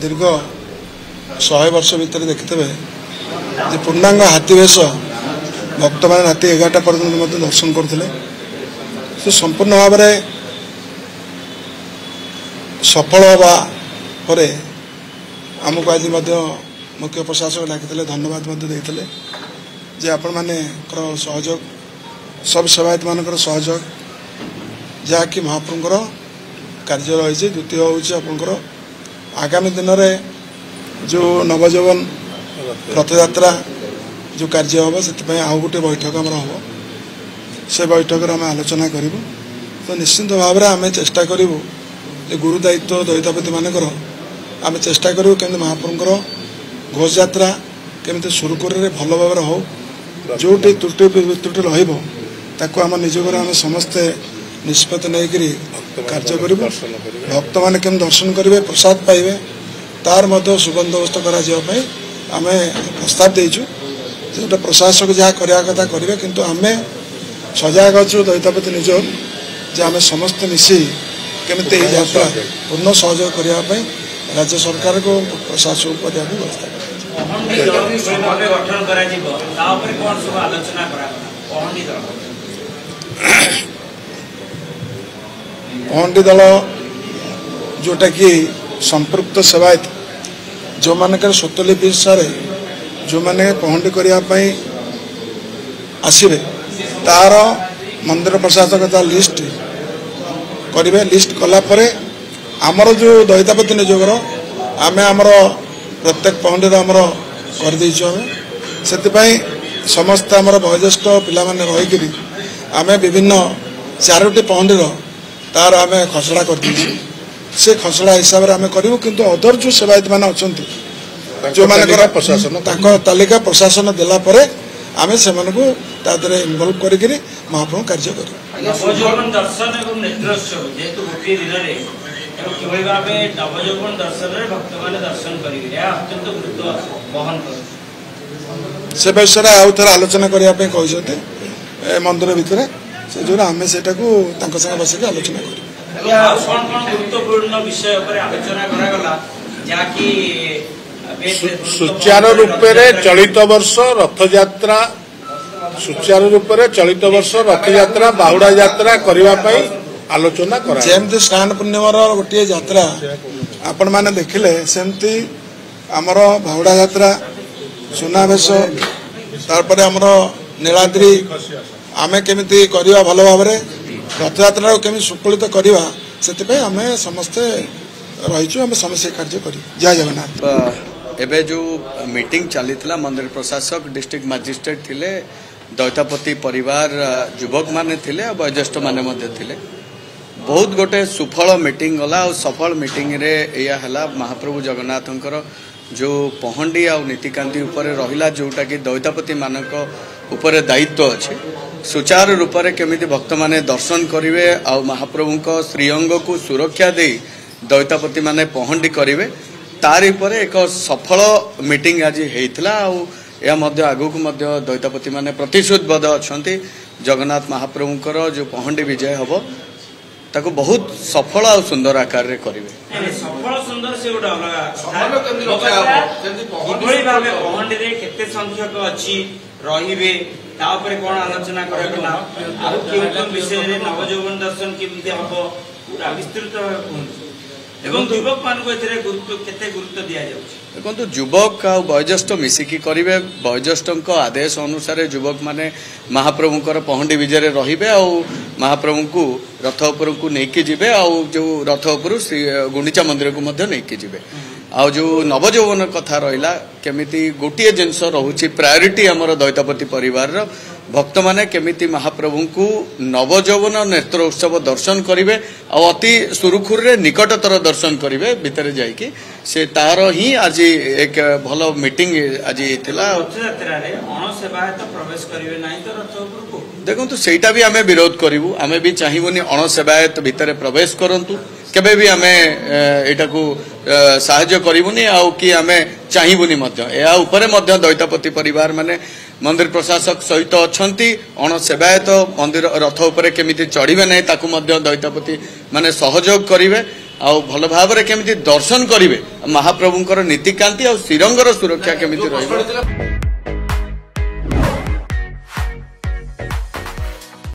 दीर्घ 100 वर्ष भितर देखिथे जे पूर्णांग हाथी वेश भक्त मैंने राति 11टा पर्यटन दर्शन करते संपूर्ण भाव में सफल हवा पर आमको आज मुख्य प्रशासक डाकिले धन्यवाद देते जे आपण माने सहयोग सब सेवायत मानकर सहयोग जहाँकि महाप्रभुंर कार्य रही। द्वितीय हूँ आगामी दिन में जो नवजौवन रथ यात्रा जो कार्य हम से आउ गोटे बैठक आम हम से बैठक आम आलोचना करूँ। तो निश्चिंत भाव में आम चेष्टा करूँ गुरु दायित्व दैतापति मानकर आम चेष्टा करूँ केमती महाप्रभुंर घोष यात्रा केमती सुरुखुर भल भाव हो जो त्रुटि वित्रुटि रहा आम निजकर आम समस्ते निष्पत्ति नहीं कार्य करूँ। भक्त मैंने केम दर्शन करेंगे प्रसाद पाइबे तार सुबंदोबस्त कराई आम प्रस्ताव देचु जो प्रशासक जहाँ करने कथा करेंगे किंतु आम सजग अच्छु दैतापति निज जे आम समस्ते मिसी केमती यात्रा पूर्ण सहयोग करने राज्य सरकार को प्रशासक को व्यवस्था पहंडी दल जोटा कि संपृक्त सेवायत जो मानक स्वतलिपि अनुसार जो मैंने पहंडी करने आसवे तार मंदिर प्रशासक लिस्ट करेंगे। लिस्ट कलापर आमर जो दैतापति निजोगर आम आमर प्रत्येक पहंडी आमर करदेचु से समस्त आमर वयोज्येष्ठ पिला रहीकि आम विभिन्न 4टी पहंडीर तार आम खसड़ा कर से खसड़ा हिसाब से आम करूँ किंतु अदर जो सेवायत मान अच्छा जो मानकर प्रशासन तालिका प्रशासन देला परे आम से इनवल्व कर महाप्रभु कार्य कर से विषय आउ थे आलोचना करने कहते मंदिर भितर से जो आम से बसिक आलोचना कर सुचारू रूप चलित वर्ष रथ यात्रा सुचारू रूप चलित वर्ष रथ यात्रा बाहुड़ा यात्रा करने आलोचना कर जमती स्नान पूर्णिमार गोटे यात्रा आपण मैंने देखिले सेमती आमर बाहुड़ा यात्रा सुनावेश तारपर आमर नीलाद्री आमे केमिति करिवा भल भाव में रथ यात्रा केमी सुकलित करवा से आम समस्ते रहीचु आम समस्या कार्य कर जय जगन्नाथ। एबे जो मीटिंग चली मंदिर प्रशासक डिस्ट्रिक्ट मजिस्ट्रेट थिले दैतापति परिवार युवक माने थिले वयोज्येष्ठ माने मध्य थिले बहुत गोटे सुफल मीटिंग गला और सफल मीटिंग रे या हला महाप्रभु जगन्नाथंकर जो पहंडी आ नीतिकांति उपर रहिला जोटा कि दैतापति मानक उपर दायित्व अच्छे सुचारू रूप से केमिति भक्त माने दर्शन करेंगे आ महाप्रभु को श्रीअंग को सुरक्षा दे दैतापति माने पहंडी करेंगे तार पर एक सफल मीटिंग आज होता आगू को दैतापति माने प्रतिश्रुतबद्ध अच्छा जगन्नाथ महाप्रभुंकर जो पहंडी विजय हम ताको बहुत सफल और सुंदर आकार रे करेंगे सफल सुंदर से पहंडी रे केते संख्यक अछि रहिबे तापर कोन आलोचना करगला आरो केउन विषय रे नवजौवन दर्शन केमिति हबो पूरा विस्तृत एवं युवक मान को एथरे गुरुत्व केते गुरुत्व दिया जाउछि देखो युवक आ वयोज्येष्ठ मिसिकी करेंगे वयोज्येष्ठ आदेश अनुसार युवक माने महाप्रभुंकर पहंडी विजय रहिबे आ महाप्रभु को रथ उपर को लेकिन जीवे आ जो रथ उपर श्री गुंडीचा मंदिर को लेकिन जीवे आ जो नवजौवन कथा रहा केमिति गोटे जिनस रोचे प्रायोरिटी आमर दैतापति परिवार भक्त माने केमिति महाप्रभु को नवजौवन नेत्र उत्सव दर्शन करेंगे और अति सुरुखुर निकटतर दर्शन करेंगे भितर जाइए से तार ही आज एक भल मीटिंग आज देखो तो सेटा भी आमे विरोध करूँ आमे भी चाहबूनी अणसेवायत भितर प्रवेश करंतु केबे भी आमे एटा को साहाय्य करूनी आउ कि आमे चाहबूनी या उपरे दैतापति परिवार माने मंदिर प्रशासक सहित अच्छी अणसेवायत मंदिर रथ उपरे केमिति चढ़िबे नै ताकू दैतापति माने सहयोग करेंगे आउ भल भाव केमिति दर्शन करिवे महाप्रभुंकर नीतिकांति और श्रीरंगर सुरक्षा केमिति रहिबो।